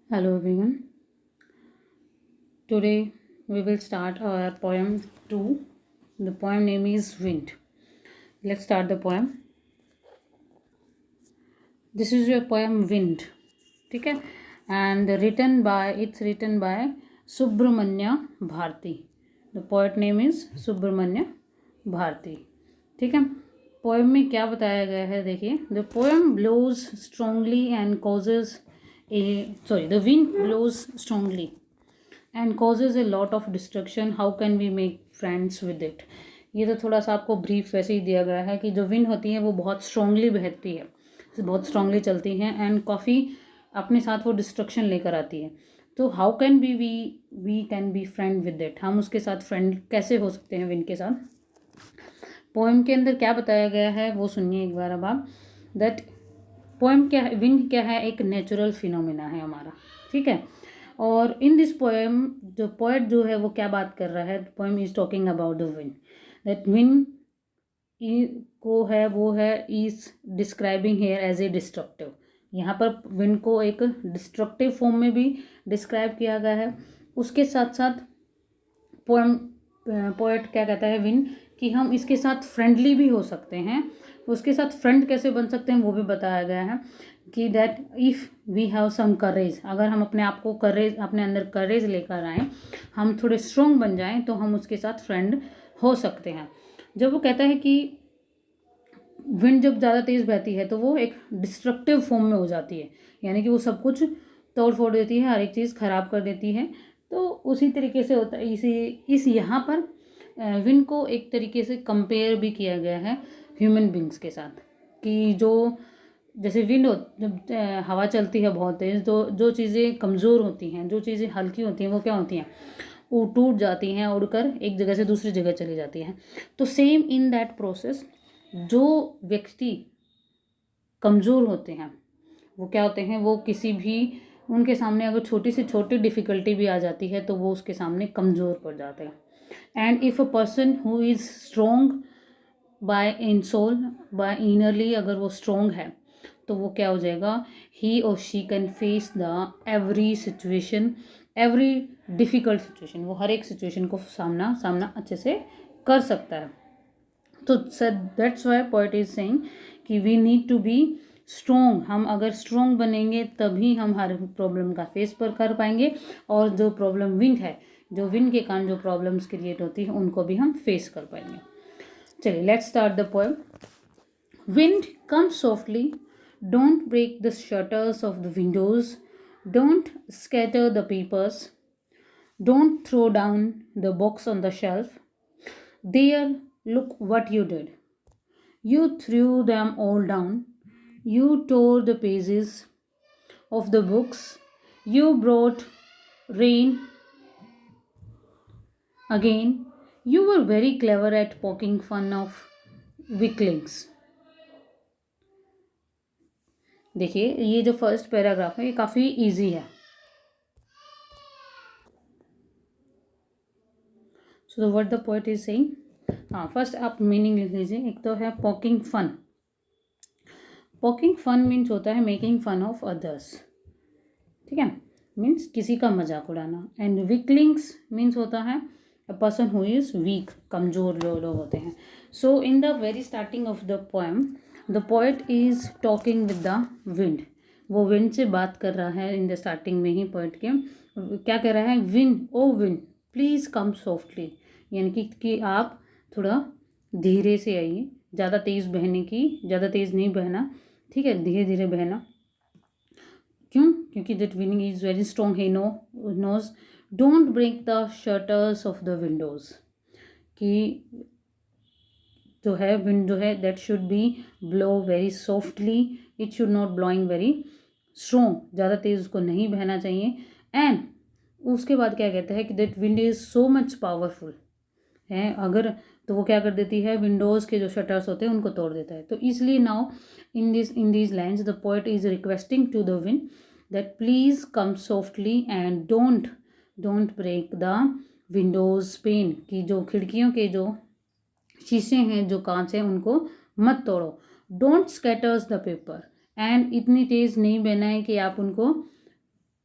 Hello everyone. Today we will start our poem 2. The poem name is Wind. Let's start the poem. This is your poem Wind. ठीक है? And it's written by Subramanya Bharti. The poet name is Subramanya Bharti. ठीक है? Poem में क्या बताया गया है देखिए. The poem blows strongly and causes the wind blows strongly and causes a lot of destruction. How can we make friends with it? ये तो थोड़ा सा आपको ब्रीफ वैसे ही दिया गया है कि जो विंड होती है वो बहुत स्ट्रांगली बहती है, बहुत स्ट्रांगली चलती हैं एंड काफ़ी अपने साथ वो डिस्ट्रक्शन लेकर आती है. तो how can we can be friend with it, हम उसके साथ फ्रेंड कैसे हो सकते हैं विंड के साथ. पोएम के अंदर क्या बताया गया है वो सुनिए एक बार अब आप. दैट पोएम क्या है, विंड क्या है, एक नेचुरल फिनोमिना है हमारा. ठीक है. और इन दिस पोएम जो पोएट जो है वो क्या बात कर रहा है, poem is talking about the wind. That wind को है वो है is describing here as a destructive. यहाँ पर विंड को एक डिस्ट्रक्टिव फॉर्म में भी डिस्क्राइब किया गया है. उसके साथ साथ पोएट क्या कहता है विंड कि हम इसके साथ फ्रेंडली भी हो सकते हैं. उसके साथ फ्रेंड कैसे बन सकते हैं वो भी बताया गया है कि that if we have some courage, अगर हम अपने आप को करेज, अपने अंदर करेज लेकर आएँ, हम थोड़े स्ट्रॉन्ग बन जाएं तो हम उसके साथ फ्रेंड हो सकते हैं. जब वो कहता है कि विंड जब ज़्यादा तेज़ बहती है तो वो एक डिस्ट्रक्टिव फॉर्म में हो जाती है, यानी कि वो सब कुछ तोड़ फोड़ देती है, हर एक चीज़ ख़राब कर देती है. तो उसी तरीके से होता है इस यहाँ पर विंड को एक तरीके से कंपेयर भी किया गया है ह्यूमन बींग्स के साथ कि जो जैसे विंड हो, जब हवा चलती है बहुत तेज़ तो जो चीज़ें कमज़ोर होती हैं, जो चीज़ें हल्की होती हैं वो क्या होती हैं, वो टूट जाती हैं, उड़कर एक जगह से दूसरी जगह चली जाती हैं. तो सेम इन दैट प्रोसेस जो व्यक्ति कमज़ोर होते हैं वो क्या होते हैं, वो किसी भी उनके सामने अगर छोटी से छोटी डिफ़िकल्टी भी आ जाती है तो वो उसके सामने कमज़ोर पड़ जाते हैं. And if a person who is strong by in soul, by innerly, अगर वो स्ट्रॉन्ग है तो वो क्या हो जाएगा, ही और she can face the every situation, every difficult situation, वो हर एक सिचुएशन को सामना अच्छे से कर सकता है. तो that's why poet is saying कि we need to be strong. हम अगर स्ट्रॉन्ग बनेंगे तभी हम हर प्रॉब्लम का फेस पर कर पाएंगे और जो प्रॉब्लम विंड है, जो विंड के कारण जो प्रॉब्लम्स क्रिएट होती है उनको भी हम फेस कर पाएंगे. चलिए let's start the poem. Wind come softly, don't break the shutters of the windows, don't scatter the papers, don't throw down the books on the shelf. There, look what you did. You threw them all down. You tore the pages of the books. You brought rain again. You were very clever at poking fun of weaklings. देखिए ये जो first paragraph है ये काफ़ी easy है. So what the poet is saying, हाँ first आप meaning लिख लीजिए. एक तो है poking fun. Poking fun means होता है मेकिंग फन ऑफ अदर्स. ठीक है, मीन्स किसी का मजाक उड़ाना. एंड वीकलिंग्स मीन्स होता है a person who is weak, कमज़ोर जो लोग होते हैं. So in the very starting of the poem the poet is talking with the wind. वो विंड से बात कर रहा है. इन द स्टार्टिंग में ही पोएट के क्या कह रहा है, wind, O wind please come softly, यानी कि आप थोड़ा धीरे से आइए, ज़्यादा तेज़ बहने की, ज़्यादा तेज़ नहीं बहना, ठीक है, धीरे धीरे बहना. क्यों, क्योंकि that wind is very strong. He knows. Don't break the shutters of the windows, कि जो है विंड जो है that should be blow very softly, it should not blowing very strong, ज़्यादा तेज़ उसको नहीं बहना चाहिए. एंड उसके बाद क्या कहता है कि that wind is so much powerful है, अगर तो वो क्या कर देती है, विंडोज़ के जो शटर्स होते हैं उनको तोड़ देता है. तो इसलिए now in these lines the poet is requesting to the wind that please come softly and don't break the windows pane, की जो खिड़कियों के जो शीशे हैं, जो कांच हैं, उनको मत तोड़ो. Don't scatters the paper, and इतनी तेज़ नहीं बहना है कि आप उनको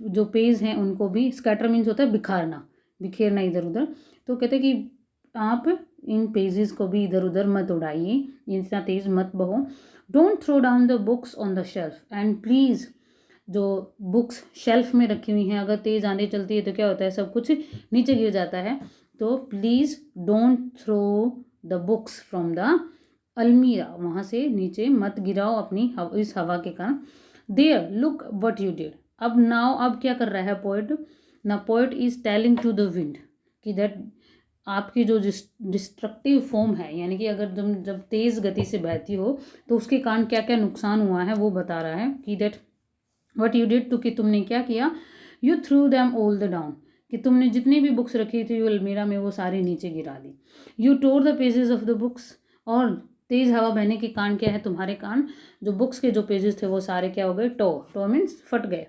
जो पेज हैं उनको भी, स्कैटर मीन्स होता है बिखारना, बिखेरना इधर उधर, तो कहते हैं कि आप इन पेजेस को भी इधर उधर मत उड़ाइए, इतना तेज मत बहो। Don't throw down the books on the shelf, and please जो बुक्स शेल्फ में रखी हुई हैं, अगर तेज़ आंधी चलती है तो क्या होता है, सब कुछ नीचे गिर जाता है, तो please don't throw the books from the अलमीरा, वहाँ से नीचे मत गिराओ अपनी इस हवा के कारण। There look what you did, अब नाउ अब क्या कर रहा है पोएट ना, poet is telling to the wind कि दैट आपकी जो डिस्ट्रक्टिव फॉर्म है, यानी कि अगर तुम जब तेज़ गति से बहती हो तो उसके कारण क्या क्या नुकसान हुआ है वो बता रहा है कि that what you did to, कि तुमने क्या किया, you threw them all the down, कि तुमने जितनी भी बुक्स रखी थी अलमीरा में वो सारी नीचे गिरा दी। You tore the pages of the books, और तेज़ हवा बहने के कारण क्या है, तुम्हारे कान जो बुक्स के जो पेजेस थे वो सारे क्या हो गए, टो मीन्स फट गए।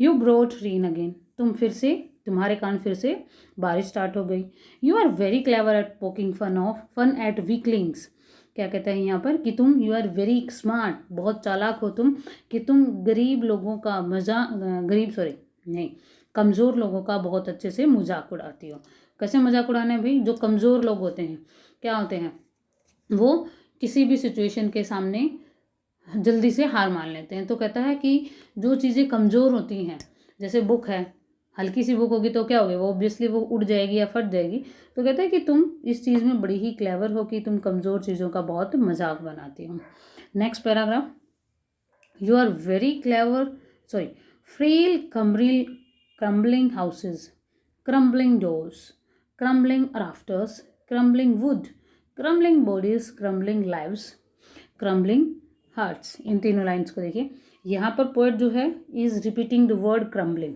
यू ब्रोट रेन अगेन, तुम फिर से, तुम्हारे कान फिर से बारिश स्टार्ट हो गई। You are very clever at poking fun at weaklings, क्या कहता है यहाँ पर कि तुम, यू आर वेरी स्मार्ट, बहुत चालाक हो तुम, कि तुम गरीब लोगों का कमज़ोर लोगों का बहुत अच्छे से मजाक उड़ाती हो। कैसे मजाक उड़ाना है भाई, जो कमज़ोर लोग होते हैं क्या होते हैं, वो किसी भी सिचुएशन के सामने जल्दी से हार मान लेते हैं। तो कहता है कि जो चीज़ें कमज़ोर होती हैं, जैसे बुक है, हल्की सी बुक होगी तो क्या होगी, वो ऑब्वियसली वो उड़ जाएगी या फट जाएगी। तो कहता है कि तुम इस चीज़ में बड़ी ही क्लेवर हो कि तुम कमज़ोर चीज़ों का बहुत मजाक बनाती हो। Next paragraph, you are very clever, sorry, frail crumbling houses, crumbling doors, crumbling rafters, crumbling wood, crumbling bodies, crumbling lives, crumbling hearts। इन तीनों लाइन्स को देखिए, यहाँ पर पोएट जो है is repeating the word crumbling,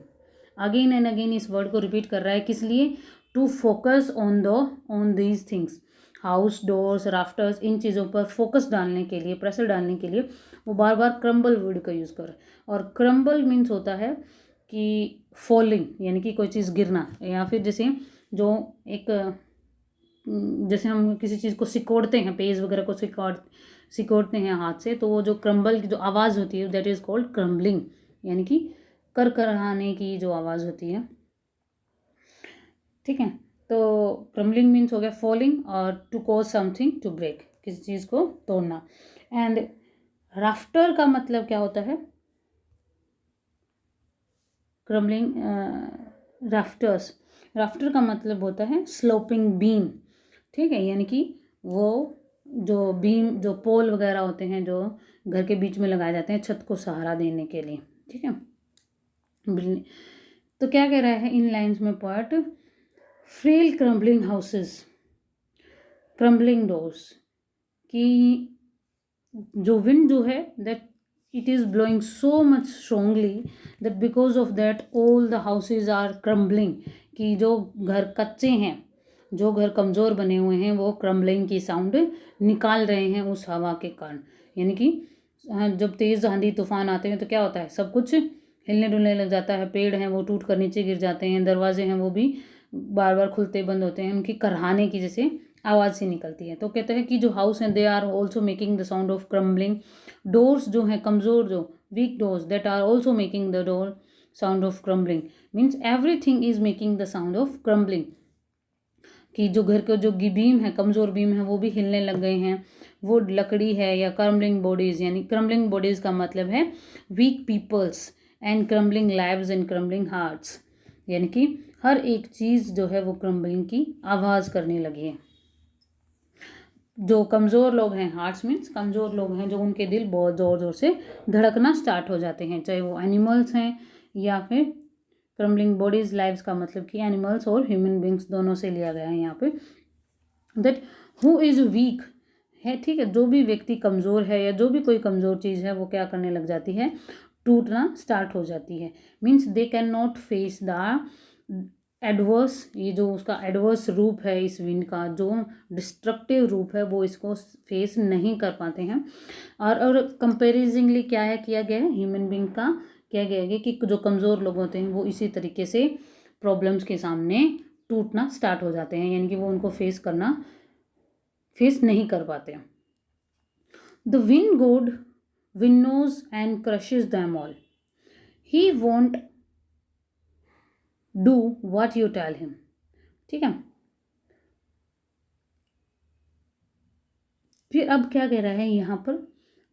again and again इस word को रिपीट कर रहा है, किस लिए, to focus on these things, house, doors, rafters, इन चीज़ों पर फोकस डालने के लिए, प्रेशर डालने के लिए वो बार बार क्रम्बल वर्ड का यूज़ कर रहा है। और क्रम्बल मीन्स होता है कि फॉलिंग, यानी कि कोई चीज़ गिरना, या फिर जैसे जो एक, जैसे हम किसी चीज़ को सिकोड़ते हैं, पेज वगैरह को सिकोड़ते हैं हाथ से, तो वो जो क्रम्बल की जो आवाज़ होती है दैट इज़ कॉल्ड क्रम्बलिंग, यानी कि करकराने की जो आवाज़ होती है। ठीक है, तो क्रम्बलिंग मीन्स हो गया फॉलिंग, और to cause something to break, किसी चीज़ को तोड़ना। एंड राफ्टर का मतलब क्या होता है, क्रम्बलिंग, राफ्टर का मतलब होता है स्लोपिंग बीम। ठीक है, यानी कि वो जो बीम, जो पोल वगैरह होते हैं जो घर के बीच में लगाए जाते हैं छत को सहारा देने के लिए। ठीक है, तो क्या कह रहा है इन लाइंस में poet, frail crumbling houses, crumbling doors, कि जो विंड जो है that it is blowing so much strongly that because of that all the houses are crumbling, कि जो घर कच्चे हैं, जो घर कमज़ोर बने हुए हैं वो क्रम्बलिंग की साउंड निकाल रहे हैं उस हवा के कारण। यानी कि जब तेज़ आंधी तूफान आते हैं तो क्या होता है, सब कुछ हिलने डुलने लग जाता है, पेड़ हैं वो टूट कर नीचे गिर जाते हैं, दरवाजे हैं वो भी बार बार खुलते बंद होते हैं, उनकी करहाने की जैसे आवाज़ सी निकलती है। तो कहते हैं कि जो हाउस हैं they are also making the sound of crumbling, doors जो हैं कमज़ोर, जो weak doors, that are also making the door sound of crumbling, means everything is making the sound of crumbling, कि जो घर के जो बीम है, कमज़ोर बीम है वो भी हिलने लग गए हैं, वो लकड़ी है, या क्रम्बलिंग बॉडीज़, यानी क्रम्बलिंग बॉडीज़ का मतलब है weak peoples, and crumbling lives and crumbling hearts, यानी कि हर एक चीज़ जो है वो क्रम्बलिंग की आवाज़ करने लगी है। जो कमज़ोर लोग हैं, हार्ट्स मीन्स कमज़ोर लोग हैं, जो उनके दिल बहुत ज़ोर ज़ोर से धड़कना स्टार्ट हो जाते हैं, चाहे वो एनिमल्स हैं या फिर क्रम्बलिंग बॉडीज, लाइव्स का मतलब कि एनिमल्स और ह्यूमन बींग्स दोनों से लिया गया है यहाँ पे। दैट हु इज़ वीक है, ठीक है, जो भी व्यक्ति कमज़ोर है या जो भी कोई कमज़ोर चीज़ है वो क्या करने लग जाती है, टूटना स्टार्ट हो जाती है। Means they can not face the adverse, ये जो उसका एडवर्स रूप है इस विंड का, जो डिस्ट्रक्टिव रूप है वो इसको फेस नहीं कर पाते हैं। और कंपेरिजनली क्या है किया गया है, ह्यूमन बींग का क्या गया है कि जो कमज़ोर लोग होते हैं वो इसी तरीके से प्रॉब्लम्स के सामने टूटना स्टार्ट हो जाते हैं, यानी कि वो उनको फेस नहीं कर पाते हैं। The wind god, wind knows and crushes them all, he won't do what you tell him. ठीक है, फिर अब क्या कह रहा है यहाँ पर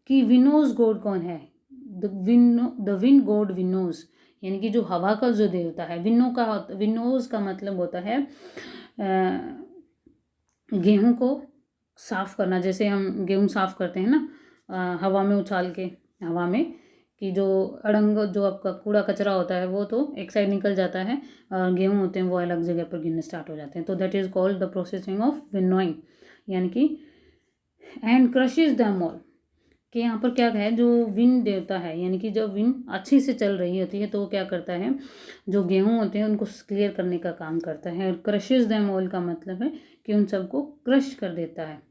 कि विनोज गॉड कौन है, द विन गॉड विनोज, यानी कि जो हवा का जो देवता है। विनोज का मतलब होता है गेहूं को साफ करना, जैसे हम गेहूं साफ करते हैं ना हवा में उछाल के, हवा में, कि जो अड़ंग जो आपका कूड़ा कचरा होता है वो तो एक साइड निकल जाता है, गेहूं होते हैं वो अलग जगह पर गिरने स्टार्ट हो जाते हैं। तो that is called the processing of winnowing, यानी कि एंड क्रशेज दैम ऑल, कि यहाँ पर क्या है, जो विंड देवता है, यानी कि जब विंड अच्छी से चल रही होती है तो वो क्या करता है, जो गेहूं होते हैं उनको क्लियर करने का काम करता है। और क्रशेज दैम ऑल का मतलब है कि उन सबको क्रश कर देता है।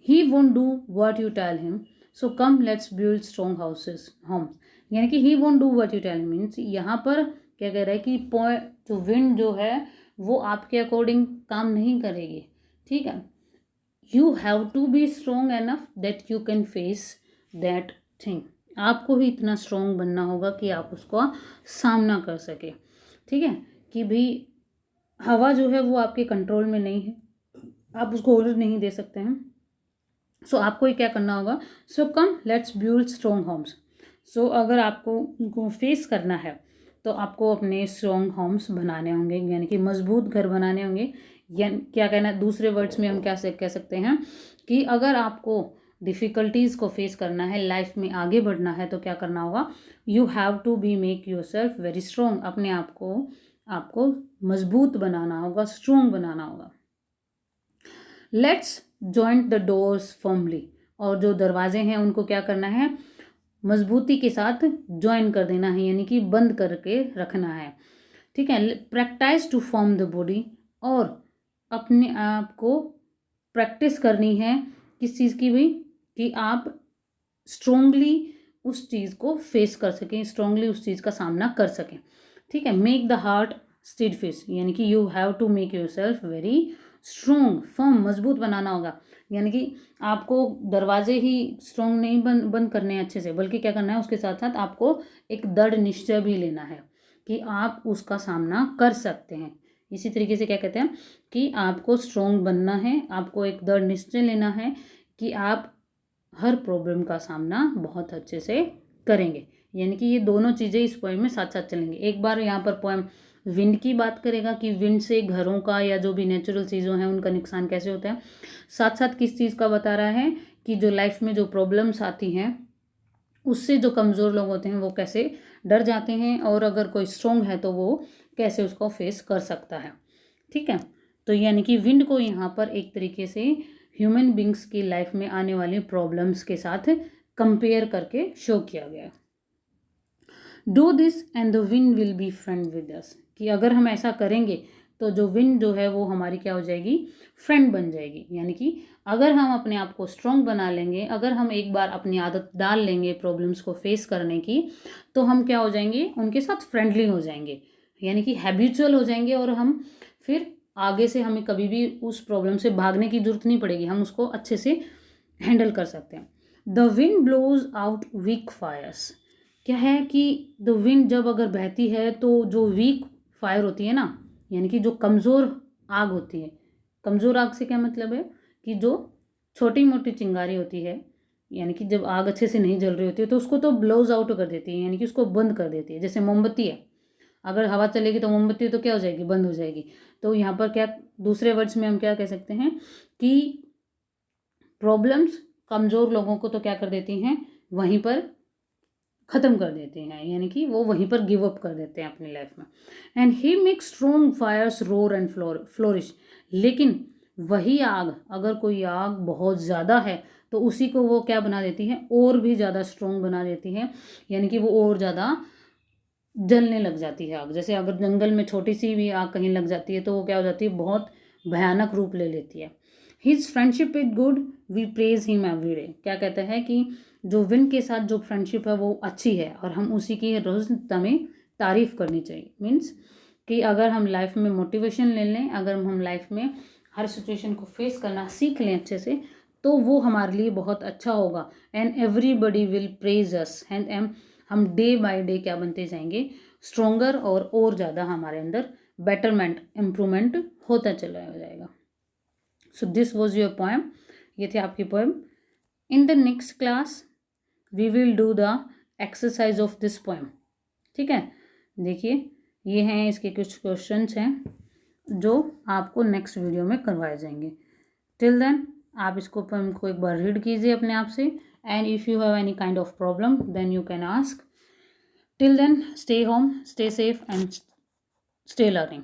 He won't do what you tell him, so come let's build strong houses homes, यानी कि he won't do what you tell him means यहाँ पर क्या कह रहा है कि जो विंड जो है वो आपके अकॉर्डिंग काम नहीं करेगी। ठीक है, you have to be strong enough that you can face that thing, आपको ही इतना स्ट्रोंग बनना होगा कि आप उसका सामना कर सके। ठीक है, कि भाई हवा जो है वो आपके कंट्रोल में नहीं है, आप उसको ऑर्डर नहीं दे सकते हैं। सो आपको ही क्या करना होगा, so come let's build strong homes. So अगर आपको उनको फेस करना है तो आपको अपने स्ट्रोंग होम्स बनाने होंगे, यानी कि मजबूत घर बनाने होंगे। या क्या कहना, दूसरे वर्ड्स में हम क्या से कह सकते हैं कि अगर आपको डिफ़िकल्टीज़ को फेस करना है, लाइफ में आगे बढ़ना है, तो क्या करना होगा, you have to be make yourself very strong, अपने आप को आपको मजबूत बनाना होगा, स्ट्रोंग बनाना होगा। Let's joint the doors firmly, और जो दरवाजे हैं उनको क्या करना है, मजबूती के साथ ज्वाइन कर देना है, यानी कि बंद करके रखना है। ठीक है, practise to form the body, और अपने आप को प्रैक्टिस करनी है किस चीज़ की भी, कि आप स्ट्रोंगली उस चीज़ को फेस कर सकें, स्ट्रोंगली उस चीज़ का सामना कर सकें। ठीक है, मेक द हार्ट स्टीडफिस्ट, यानी कि you have to make yourself very strong, firm, मजबूत बनाना होगा। यानी कि आपको दरवाजे ही स्ट्रोंग नहीं बंद करने हैं अच्छे से, बल्कि क्या करना है, उसके साथ साथ आपको एक दृढ़ निश्चय भी लेना है कि आप उसका सामना कर सकते हैं। इसी तरीके से क्या कहते हैं कि आपको स्ट्रोंग बनना है, आपको एक दृढ़ निश्चय लेना है कि आप हर प्रॉब्लम का सामना बहुत अच्छे से करेंगे। यानी कि ये दोनों चीज़ें इस पोएम में साथ साथ चलेंगे। एक बार यहाँ पर पोएम विंड की बात करेगा कि विंड से घरों का या जो भी नेचुरल चीज़ों हैं उनका नुकसान कैसे होता है, साथ साथ किस चीज़ का बता रहा है कि जो लाइफ में जो प्रॉब्लम्स आती हैं उससे जो कमज़ोर लोग होते हैं वो कैसे डर जाते हैं, और अगर कोई स्ट्रोंग है तो वो कैसे उसको फेस कर सकता है। ठीक है, तो यानी कि विंड को यहाँ पर एक तरीके से ह्यूमन बींग्स की लाइफ में आने वाली प्रॉब्लम्स के साथ कंपेयर करके शो किया गया। Do this and the wind will be friend with us, कि अगर हम ऐसा करेंगे तो जो विंड जो है वो हमारी क्या हो जाएगी, फ्रेंड बन जाएगी। यानी कि अगर हम अपने आप को स्ट्रॉन्ग बना लेंगे, अगर हम एक बार अपनी आदत डाल लेंगे प्रॉब्लम्स को फेस करने की, तो हम क्या हो जाएंगे, उनके साथ फ्रेंडली हो जाएंगे, यानी कि हैबिचुअल हो जाएंगे, और हम फिर आगे से हमें कभी भी उस प्रॉब्लम से भागने की जरूरत नहीं पड़ेगी, हम उसको अच्छे से हैंडल कर सकते हैं। The wind blows out weak fires, क्या है कि द विंड जब अगर बहती है तो जो वीक फायर होती है ना, यानी कि जो कमज़ोर आग होती है, कमज़ोर आग से क्या मतलब है कि जो छोटी मोटी चिंगारी होती है, यानी कि जब आग अच्छे से नहीं जल रही होती है तो उसको तो ब्लोज आउट कर देती है, यानी कि उसको बंद कर देती है। जैसे मोमबत्ती है, अगर हवा चलेगी तो मोमबत्ती तो क्या हो जाएगी, बंद हो जाएगी। तो यहाँ पर क्या, दूसरे वर्ड्स में हम क्या कह सकते हैं कि प्रॉब्लम्स कमज़ोर लोगों को तो क्या कर देती हैं, वहीं पर ख़त्म कर देते हैं, यानी कि वो वहीं पर गिव अप कर देते हैं अपनी लाइफ में। And he make strong fires roar and flourish, लेकिन वही आग, अगर कोई आग बहुत ज़्यादा है तो उसी को वो क्या बना देती है, और भी ज़्यादा स्ट्रोंग बना देती है, यानी कि वो और ज़्यादा जलने लग जाती है आग। जैसे अगर जंगल में छोटी सी भी आग कहीं लग जाती है तो वो क्या हो जाती है, बहुत भयानक रूप ले लेती है। His friendship is good, we praise him every day, क्या कहता है कि जो विंड के साथ जो फ्रेंडशिप है वो अच्छी है और हम उसी की रोज़ हमें तारीफ़ करनी चाहिए। मीन्स कि अगर हम लाइफ में मोटिवेशन ले लें, अगर हम लाइफ में हर सिचुएशन को फेस करना सीख लें अच्छे से, तो वो हमारे लिए बहुत अच्छा होगा। And everybody will praise us, and हम डे बाय डे क्या बनते जाएंगे, स्ट्रोंगर और ज़्यादा हमारे अंदर बेटरमेंट इम्प्रूवमेंट होता चला जाएगा। So this was your poem, ये थी आपकी poem. In the next class we will do the exercise of this poem. ठीक है, देखिए ये हैं इसके कुछ क्वेश्चंस हैं जो आपको नेक्स्ट वीडियो में करवाए जाएंगे। टिल देन आप इसको पोएम को एक बार रीड कीजिए अपने आप से, and if you have any kind of problem then you can ask. Till then stay home, stay safe and stay learning.